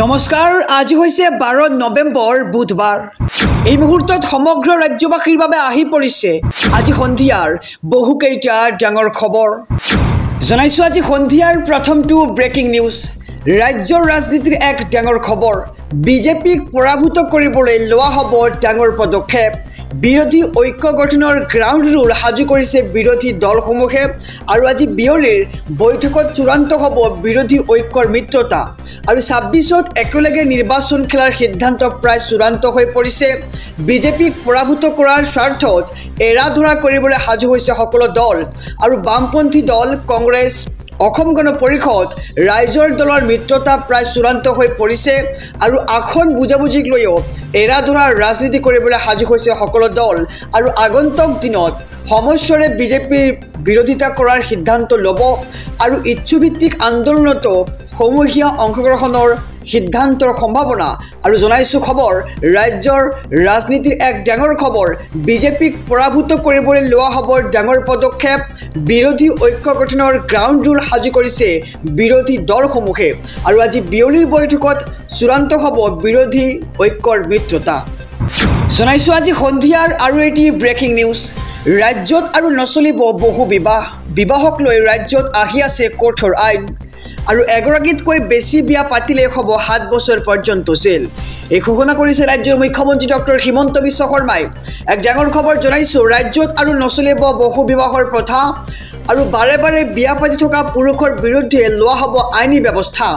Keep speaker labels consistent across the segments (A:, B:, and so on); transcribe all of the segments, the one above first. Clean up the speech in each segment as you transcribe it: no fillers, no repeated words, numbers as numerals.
A: নমস্কাৰ আজি হৈছে 12 নৱেম্বৰ বুধবাৰ এই মুহূৰ্তত সমগ্ৰ ৰাজ্যবাসীৰ বাবে আহি পৰিছে আজি সন্ধিয়াৰ বহুকেইটা ডাঙৰ খবৰ জনাইছো আজি সন্ধিয়াৰ প্ৰথমটো ব্ৰেকিং নিউজ ৰাজ্যৰ ৰাজনীতিৰ এক ডাঙৰ খবৰ বিজেপিক পৰাভূত কৰিবলৈ লোৱা হ'ব ডাঙৰ পদক্ষেপ বিৰোধী ঐক্য গঠনৰ গ্ৰাউণ্ড ৰুল সাজু কৰিছে বিৰোধী দলসমূহে আৰু আজি বিয়লিৰ বৈঠকত চূড়ান্ত হ'ব বিৰোধী ঐক্যৰ মিত্ৰতা আৰু 26ত একেলগে নিৰ্বাচন খেলাৰ সিদ্ধান্ত প্ৰায় চূড়ান্ত হৈ পৰিছে বিজেপিক পৰাভূত কৰাৰ স্বাৰ্থত এৰাধৰা কৰিবলৈ সাজু হৈছে সকলো দল আৰু বামপন্থী দল কংগ্ৰেছ অসম গণ পৰিষদ ৰাইজৰ দলৰ মিত্ৰতা প্ৰায় চূড়ান্ত হৈ পৰিছে আৰু আখন বুজাবুজিক লৈও এৰাধৰাৰ ৰাজনীতি কৰিবলৈ সাজু হৈছে সকলো দল আৰু আগন্তুক দিনত সমস্যাৰে বিজেপিৰ বিৰোধিতা কৰাৰ সিদ্ধান্ত ল'ব আৰু ইচ্ছুভিত্তিক আন্দোলনতো সমূহীয়া অংশগ্ৰহণৰ সিদ্ধান্তৰ সম্ভাৱনা আৰু জনাইছো খবৰ ৰাজ্যৰ ৰাজনীতিৰ এক ডাঙৰ খবৰ বিজেপিক পৰাভূত কৰিবলৈ লোৱা হ'ব ডাঙৰ পদক্ষেপ বিৰোধী ঐক্য গঠনৰ গ্ৰাউণ্ড ৰুল সাজু কৰিছে বিৰোধী দলসমূহে আৰু আজি বিয়লিৰ বৈঠকত চূড়ান্ত হ'ব বিৰোধী ঐক্যৰ মিত্ৰতা জনাইছো আজি সন্ধিয়াৰ আৰু এটি ব্ৰেকিং নিউজ ৰাজ্যত আৰু নচলিব বহু বিবাহক লৈ ৰাজ্যত আহি আছে কঠোৰ আইন আৰু এগৰাকীতকৈ বেছি বিয়া পাতিলে হ'ব 7 বছৰ পৰ্যন্ত জেল এই ঘোষণা কৰিছে ৰাজ্যৰ মুখ্যমন্ত্ৰী ডক্টৰ হিমন্ত বিশ্ব শৰ্মাই এক ডাঙৰ খবৰ জনাইছো ৰাজ্যত আৰু নচলিব বহু বিবাহৰ প্ৰথা আৰু বাৰে বাৰে বিয়া পাতি থকা পুৰুষৰ বিৰুদ্ধে লোৱা হ'ব আইনী ব্যৱস্থা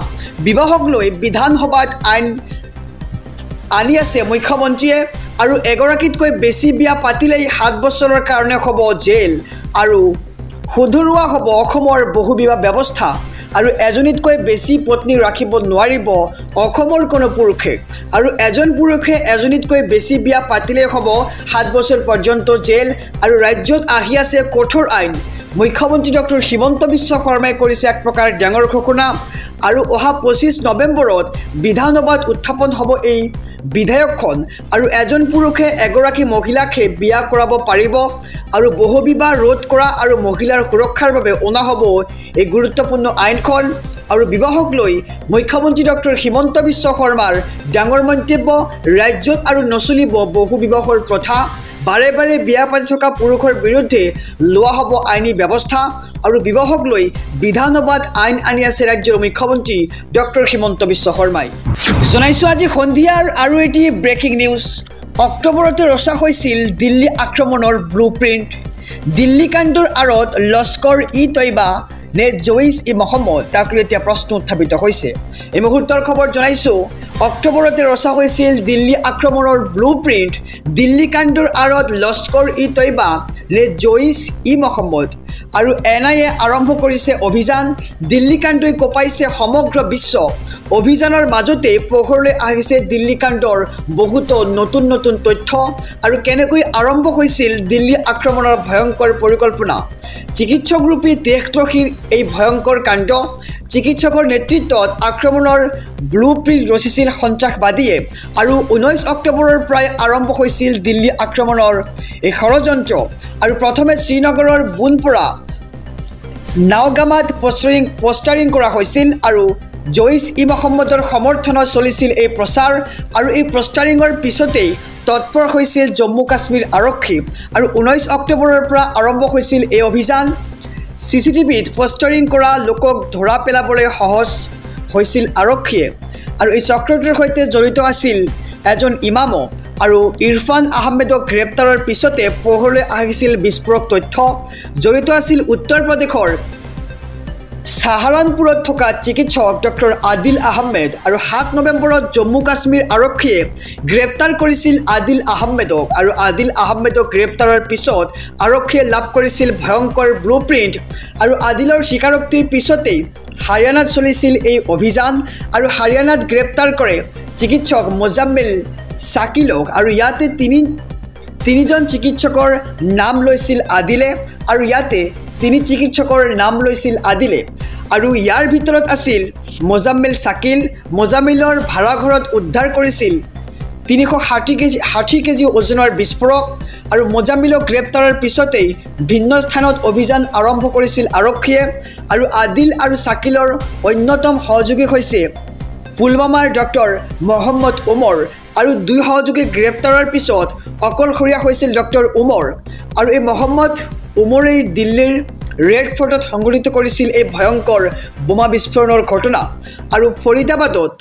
A: বিবাহক লৈ বিধানসভাত আইন আনি আছে মুখ্যমন্ত্ৰীয়ে আৰু এগৰাকীতকৈ বেছি বিয়া পাতিলেই 7 বছৰৰ কাৰণে হ'ব জেল আৰু শুধৰোৱা হ'ব অসমৰ বহু বিবাহ ব্যৱস্থা আৰু এজনীতকৈ বেছি পত্নী ৰাখিব নোৱাৰিব অসমৰ কোনো পুৰুষে আৰু এজন পুৰুষে এজনীতকৈ বেছি বিয়া পাতিলে হ'ব 7 বছৰ পৰ্যন্ত জেল আৰু ৰাজ্যত আহি আছে কঠোৰ আইন মুখ্যমন্ত্ৰী ডক্টৰ হিমন্ত বিশ্ব শৰ্মাই কৰিছে এক প্ৰকাৰ ডাঙৰ ঘোষণা আৰু অহা 25 নৱেম্বৰত বিধানসভাত উত্থাপন হ'ব এই বিধেয়কখন আৰু এজন পুৰুষে এগৰাকী মহিলাকে বিয়া কৰাব পাৰিব আৰু বহু বিবাহ ৰোধ কৰা আৰু মহিলাৰ সুৰক্ষাৰ বাবে অনা হ'ব এই গুৰুত্বপূৰ্ণ আইনখন আৰু বিবাহক লৈ মুখ্যমন্ত্ৰী ডক্টৰ হিমন্ত বিশ্ব শৰ্মাৰ ডাঙৰ মন্তব্য ৰাজ্যত আৰু নচলিব বহু বিবাহৰ প্ৰথা বাৰে বাৰে বিয়া পাতি থকা পুৰুষৰ বিৰুদ্ধে লোৱা হ'ব আইনী ব্যৱস্থা আৰু বিবাহক লৈ বিধানসভাত আইন আনি আছে ৰাজ্যৰ মুখ্যমন্ত্ৰী ডক্টৰ হিমন্ত বিশ্ব শৰ্মাই জনাইছো আজি সন্ধিয়াৰ আৰু এটি ব্ৰেকিং নিউজ অক্টোবৰতে ৰচা হৈছিল দিল্লী আক্ৰমণৰ ব্লুপ্ৰিণ্ট দিল্লী কাণ্ডৰ আঁৰত লস্কৰ ই তৈবা নে জৈশ ই মহম্মদ তাক লৈ এতিয়া প্ৰশ্ন উত্থাপিত হৈছে এই মুহূৰ্তৰ খবৰ জনাইছো অক্টোবৰতে ৰচা হৈছিল দিল্লী আক্ৰমণৰ ব্লুপ্ৰিণ্ট দিল্লী কাণ্ডৰ আঁৰত লস্কৰ ই তৈবা নে জৈশ ই মহম্মদ আৰু NIA আৰম্ভ কৰিছে অভিযান দিল্লী কাণ্ডই কঁপাইছে সমগ্ৰ বিশ্ব অভিযানৰ মাজতে পোহৰলৈ আহিছে দিল্লী কাণ্ডৰ বহুতো নতুন নতুন তথ্য আৰু কেনেকৈ আৰম্ভ হৈছিল দিল্লী আক্ৰমণৰ ভয়ংকৰ পৰিকল্পনা চিকিৎসকৰূপী দেশদ্ৰোহীৰ এই ভয়ংকৰ কাণ্ড চিকিৎসকৰ নেতৃত্বত আক্ৰমণৰ ব্লুপ্ৰিণ্ট ৰচিছিল সন্ত্ৰাসবাদীয়ে আৰু 19 অক্টোবৰৰ প্ৰায় আৰম্ভ হৈছিল দিল্লী আক্ৰমণৰ এই ষড়যন্ত্ৰ আৰু প্ৰথমে শ্ৰীনগৰৰ বুনপুৰা নাওগামাত পোষ্টাৰিং কৰা হৈছিল আৰু জৈশ ই মহম্মদৰ সমৰ্থনত চলিছিল এই প্ৰচাৰ আৰু এই পোষ্টাৰিঙৰ পিছতেই তৎপৰ হৈছিল জম্মু কাশ্মীৰ আৰক্ষী আৰু 19 অক্টোবৰৰ পৰা আৰম্ভ হৈছিল এই অভিযান CCTVত পোষ্টাৰিং কৰা লোকক ধৰা পেলাবলৈ সহজ হৈছিল আৰক্ষীয়ে আৰু এই চক্ৰটোৰ সৈতে জড়িত আছিল এজন ইমামো আৰু ইৰফান আহমেদক গ্ৰেপ্তাৰৰ পিছতে পোহৰলৈ আহিছিল বিস্ফোৰক তথ্য জড়িত আছিল উত্তৰ প্ৰদেশৰ সাহাৰানপুৰত থকা চিকিৎসক ডক্টৰ আদিল আহমেদ আৰু 7 নৱেম্বৰত জম্মু কাশ্মীৰ আৰক্ষীয়ে গ্ৰেপ্তাৰ কৰিছিল আদিল আহমেদক আৰু আদিল আহমেদক গ্ৰেপ্তাৰৰ পিছত আৰক্ষীয়ে লাভ কৰিছিল ভয়ংকৰ ব্লুপ্ৰিণ্ট আৰু আদিলৰ স্বীকাৰোক্তিৰ পিছতেই হাৰিয়ানাত চলিছিল এই অভিযান আৰু হাৰিয়ানাত গ্ৰেপ্তাৰ কৰে চিকিৎসক মোজাম্মেল শাকিলক আৰু ইয়াতে তিনিজন চিকিৎসকৰ নাম লৈছিল আদিলে আৰু ইয়াতে তিনি চিকিৎসকৰ নাম লৈছিল আদিলে আৰু ইয়াৰ ভিতৰত আছিল মোজাম্মেল শাকিল মোজাম্মেলৰ ভাড়াঘৰত উদ্ধাৰ কৰিছিল 360 কেজি ওজনৰ বিস্ফোৰক আৰু মোজাম্মেলক গ্ৰেপ্তাৰৰ পিছতেই ভিন্ন স্থানত অভিযান আৰম্ভ কৰিছিল আৰক্ষীয়ে আৰু আদিল আৰু শাকিলৰ অন্যতম সহযোগী হৈছে পুলৱামাৰ ডক্টৰ মহম্মদ ওমৰ আৰু 2 সহযোগী গ্ৰেপ্তাৰৰ পিছত অকলশৰীয়া হৈছিল ডক্টৰ ওমৰ আৰু এই মহম্মদ ওমৰেই দিল্লীৰ ৰেড ফৰ্টত সংঘটিত কৰিছিল এই ভয়ংকৰ বোমা বিস্ফোৰণৰ ঘটনা আৰু ফৰিদাবাদত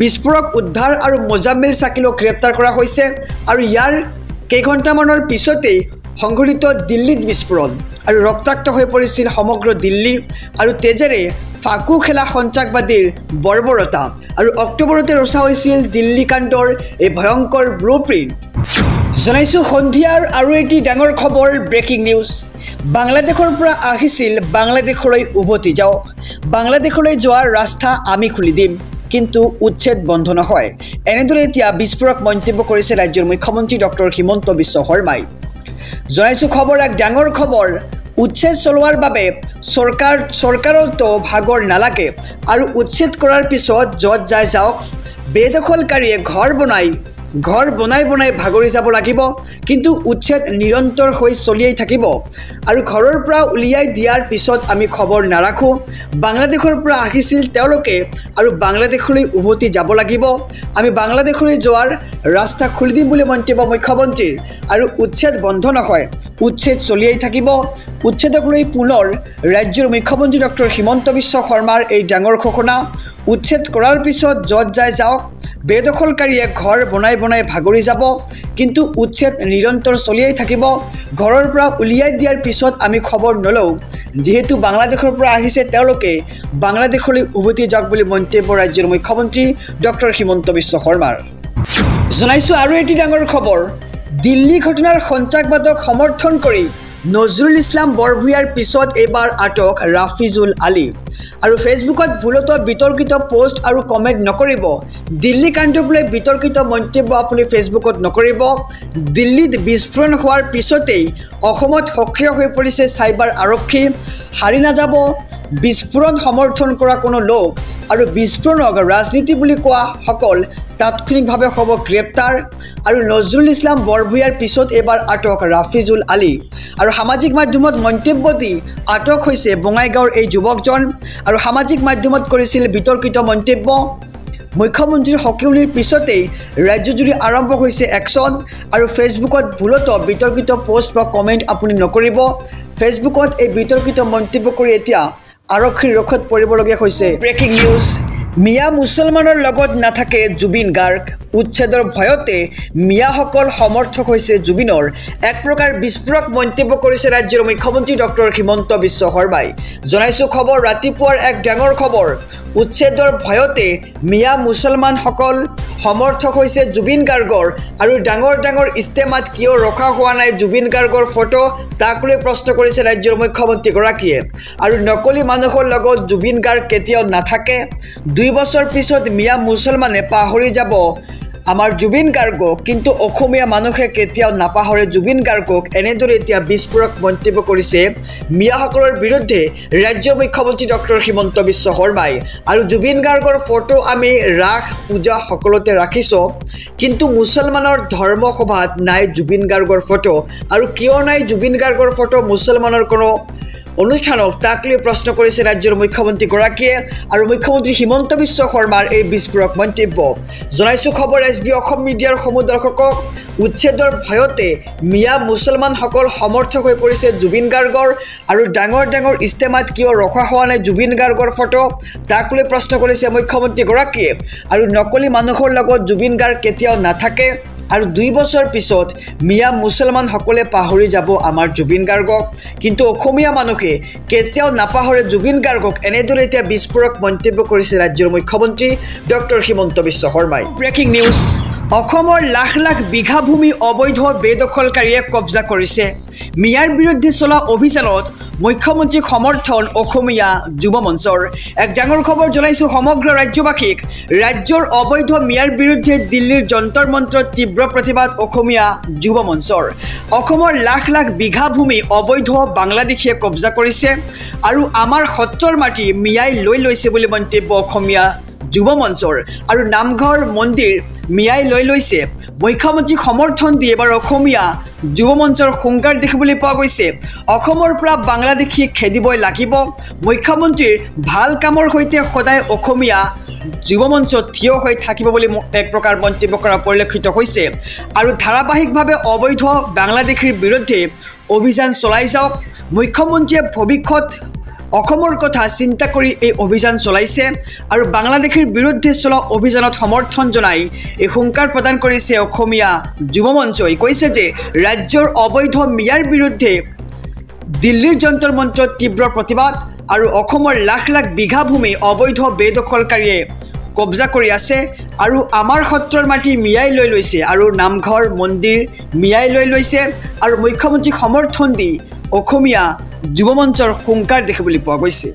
A: বিস্ফোৰক উদ্ধাৰ আৰু মোজাম্মিল চাকিলক গ্ৰেপ্তাৰ কৰা হৈছে আৰু ইয়াৰ কেইঘণ্টামানৰ পিছতেই সংঘটিত দিল্লীত বিস্ফোৰণ আৰু ৰক্তাক্ত হৈ পৰিছিল সমগ্ৰ দিল্লী আৰু তেজেৰে ফাকু খেলা সন্ত্ৰাসবাদীৰ বৰ্বৰতা আৰু অক্টোবৰতে ৰচা হৈছিল দিল্লী কাণ্ডৰ এই ভয়ংকৰ ব্লুপ্ৰিণ্ট জনাইছো সন্ধিয়াৰ আৰু এটি ডাঙৰ খবৰ ব্ৰেকিং নিউজ বাংলাদেশৰ পৰা আহিছিল বাংলাদেশলৈ উভতি যাওক বাংলাদেশলৈ যোৱাৰ ৰাস্তা আমি খুলি দিম কিন্তু উচ্ছেদ বন্ধ নহয় এনেদৰে এতিয়া বিস্ফোৰক মন্তব্য কৰিছে ৰাজ্যৰ মুখ্যমন্ত্ৰী ডক্টৰ হিমন্ত বিশ্ব শৰ্মাই জনাইছো খবৰ এক ডাঙৰ খবৰ উচ্ছেদ চলোৱাৰ বাবে চৰকাৰতো ভাগৰ নালাগে আৰু উচ্ছেদ কৰাৰ পিছত য'ত যায় যাওক বেদখলকাৰীয়ে ঘৰ বনাই ভাগৰি যাব লাগিব কিন্তু উচ্ছেদ নিৰন্তৰ হৈ চলিয়েই থাকিব আৰু ঘৰৰ পৰা উলিয়াই দিয়াৰ পিছত আমি খবৰ নাৰাখোঁ বাংলাদেশৰ পৰা আহিছিল তেওঁলোকে আৰু বাংলাদেশলৈ উভতি যাব লাগিব আমি বাংলাদেশলৈ যোৱাৰ ৰাস্তা খুলি দিম বুলি মন্তব্য মুখ্যমন্ত্ৰীৰ আৰু উচ্ছেদ বন্ধ নহয় উচ্ছেদ চলিয়েই থাকিব উচ্ছেদক লৈ পুনৰ ৰাজ্যৰ মুখ্যমন্ত্ৰী ডক্টৰ হিমন্ত বিশ্ব শৰ্মাৰ এই ডাঙৰ ঘোষণা উচ্ছেদ কৰাৰ পিছত য'ত যায় যাওক বেদখলকাৰীয়ে ঘৰ বনাই ভাগৰি যাব কিন্তু উচ্ছেদ নিৰন্তৰ চলিয়েই থাকিব ঘৰৰ পৰা উলিয়াই দিয়াৰ পিছত আমি খবৰ নলওঁ যেহেতু বাংলাদেশৰ পৰা আহিছে তেওঁলোকে বাংলাদেশলৈ উভতি যাওক বুলি মন্তব্য ৰাজ্যৰ মুখ্যমন্ত্ৰী ডক্টৰ হিমন্ত বিশ্ব শৰ্মাৰ জনাইছো আৰু এটি ডাঙৰ খবৰ দিল্লী ঘটনাৰ সন্ত্ৰাসবাদক সমৰ্থন কৰি নজৰুল ইছলাম বৰভূঞাৰ পিছত এবাৰ আটক ৰাফিজুল আলী আৰু ফেচবুকত ভুলতো বিতৰ্কিত পোষ্ট আৰু কমেণ্ট নকৰিব দিল্লী কাণ্ডক লৈ বিতৰ্কিত মন্তব্য আপুনি ফেচবুকত নকৰিব দিল্লীত বিস্ফোৰণ হোৱাৰ পিছতেই অসমত সক্ৰিয় হৈ পৰিছে চাইবাৰ আৰক্ষী হাৰি নাযাব বিস্ফোৰণ সমৰ্থন কৰা কোনো লোক আৰু বিস্ফোৰণক ৰাজনীতি বুলি কোৱা সকল তাৎক্ষণিকভাৱে হ'ব গ্ৰেপ্তাৰ আৰু নজৰুল ইছলাম বৰভূঞাৰ পিছত এবাৰ আটক ৰাফিজুল আলী আৰু সামাজিক মাধ্যমত মন্তব্য দি আটক হৈছে বঙাইগাঁৱৰ এই যুৱকজন আৰু সামাজিক মাধ্যমত কৰিছিল বিতৰ্কিত মন্তব্য মুখ্যমন্ত্ৰীৰ সকিউনিৰ পিছতেই ৰাজ্যজুৰি আৰম্ভ হৈছে একশ্যন আৰু ফেচবুকত ভুলতো বিতৰ্কিত পোষ্ট বা কমেণ্ট আপুনি নকৰিব ফেচবুকত এই বিতৰ্কিত মন্তব্য কৰি এতিয়া আৰক্ষীৰ ৰক্ষত পৰিবলগীয়া হৈছে ব্ৰেকিং নিউজ মিয়া মুছলমানৰ লগত নাথাকে জুবিন গাৰ্গ উচ্ছেদৰ ভয়তে মিয়াসকল সমৰ্থক হৈছে জুবিনৰ এক প্ৰকাৰ বিস্ফোৰক মন্তব্য কৰিছে ৰাজ্যৰ মুখ্যমন্ত্ৰী ডক্টৰ হিমন্ত বিশ্ব শৰ্মাই জনাইছো খবৰ ৰাতিপুৱাৰ এক ডাঙৰ খবৰ উচ্ছেদৰ ভয়তে মিয়া মুছলমানসকল সমৰ্থক হৈছে জুবিন গাৰ্গৰ আৰু ডাঙৰ ইস্তেমাত কিয় ৰখা হোৱা নাই জুবিন গাৰ্গৰ ফটো তাক লৈ প্ৰশ্ন কৰিছে ৰাজ্যৰ মুখ্যমন্ত্ৰীগৰাকীয়ে আৰু নকলি মানুহৰ লগত জুবিন গাৰ্গ কেতিয়াও নাথাকে 2 বছৰ পিছত মিয়া মুছলমানে পাহৰি যাব আমাৰ জুবিন গাৰ্গক কিন্তু অসমীয়া মানুহে কেতিয়াও নাপাহৰে জুবিন গাৰ্গক এনেদৰে এতিয়া বিস্ফোৰক মন্তব্য কৰিছে মিয়াসকলৰ বিৰুদ্ধে ৰাজ্যৰ মুখ্যমন্ত্ৰী ডক্টৰ হিমন্ত বিশ্ব শৰ্মাই আৰু জুবিন গাৰ্গৰ ফটো আমি ৰাস পূজা সকলোতে ৰাখিছো কিন্তু মুছলমানৰ ধৰ্মসভাত নাই জুবিন গাৰ্গৰ ফটো আৰু কিয় নাই জুবিন গাৰ্গৰ ফটো মুছলমানৰ কোনো অনুষ্ঠানক তাক লৈ প্ৰশ্ন কৰিছে ৰাজ্যৰ মুখ্যমন্ত্ৰীগৰাকীয়ে আৰু মুখ্যমন্ত্ৰী হিমন্ত বিশ্ব শৰ্মাৰ এই বিস্ফোৰক মন্তব্য জনাইছো খবৰ এছবি অসম মিডিয়াৰ সমূহ দৰ্শকক উচ্ছেদৰ ভয়তে মিয়া মুছলমানসকল সমৰ্থক হৈ পৰিছে জুবিন গাৰ্গৰ আৰু ডাঙৰ ইস্তেমাত কিয় ৰখা হোৱা নাই জুবিন গাৰ্গৰ ফটো তাক লৈ প্ৰশ্ন কৰিছে মুখ্যমন্ত্ৰীগৰাকীয়ে আৰু নকলি মানুহৰ লগত জুবিন গাৰ্গ কেতিয়াও নাথাকে আৰু 2 বছৰ পিছত মিয়া মুছলমান সকলে পাহৰি যাব আমাৰ জুবিন গাৰ্গক কিন্তু অসমীয়া মানুহে কেতিয়াও নাপাহৰে জুবিন গাৰ্গক এনেদৰে এতিয়া বিস্ফোৰক মন্তব্য কৰিছে ৰাজ্যৰ মুখ্যমন্ত্ৰী ডক্টৰ হিমন্ত বিশ্ব শৰ্মাই ব্ৰেকিং নিউজ অসমৰ লাখ বিঘা ভূমি অবৈধ বেদখলকাৰীয়ে কব্জা কৰিছে মিয়াৰ বিৰুদ্ধে চলা অভিযানত মুখ্যমন্ত্ৰীক সমৰ্থন অসমীয়া যুৱ মঞ্চৰ এক ডাঙৰ খবৰ জনাইছো সমগ্ৰ ৰাজ্যবাসীক ৰাজ্যৰ অবৈধ মিয়াৰ বিৰুদ্ধে দিল্লীৰ যন্তৰ মন্ত্ৰত তীব্ৰ প্ৰতিবাদ অসমীয়া যুৱ মঞ্চৰ অসমৰ লাখ বিঘা ভূমি অবৈধ বাংলাদেশীয়ে কব্জা কৰিছে আৰু আমাৰ সত্ৰৰ মাটি মিয়াই লৈ লৈছে বুলি মন্তব্য অসমীয়া যুৱ মঞ্চৰ আৰু নামঘৰ মন্দিৰ মিয়াই লৈ লৈছে মুখ্যমন্ত্ৰীক সমৰ্থন দি এবাৰ অসমীয়া যুৱ মঞ্চৰ হুংকাৰ দেখিবলৈ পোৱা গৈছে অসমৰ পৰা বাংলাদেশী খেদিবই লাগিব মুখ্যমন্ত্ৰীৰ ভাল কামৰ সৈতে সদায় অসমীয়া যুৱ মঞ্চ থিয় হৈ থাকিব বুলি এক প্ৰকাৰ মন্তব্য কৰা পৰিলক্ষিত হৈছে আৰু ধাৰাবাহিকভাৱে অবৈধ বাংলাদেশীৰ বিৰুদ্ধে অভিযান চলাই যাওক মুখ্যমন্ত্ৰীয়ে ভৱিষ্যত অসমৰ কথা চিন্তা কৰি এই অভিযান চলাইছে আৰু বাংলাদেশীৰ বিৰুদ্ধে চলা অভিযানত সমৰ্থন জনাই এই হুংকাৰ প্ৰদান কৰিছে অসমীয়া যুৱ মঞ্চই কৈছে যে ৰাজ্যৰ অবৈধ মিয়াৰ বিৰুদ্ধে দিল্লীৰ যন্তৰ মন্ত্ৰত তীব্ৰ প্ৰতিবাদ আৰু অসমৰ লাখ লাখ বিঘা ভূমি অবৈধ বেদখলকাৰীয়ে কব্জা কৰি আছে আৰু আমাৰ সত্ৰৰ মাটি মিয়াই লৈ লৈছে আৰু নামঘৰ মন্দিৰ মিয়াই লৈ লৈছে আৰু মুখ্যমন্ত্ৰীক সমৰ্থন দি অসমীয়া যুৱ মঞ্চৰ হুংকাৰ দেখিবলৈ পোৱা গৈছে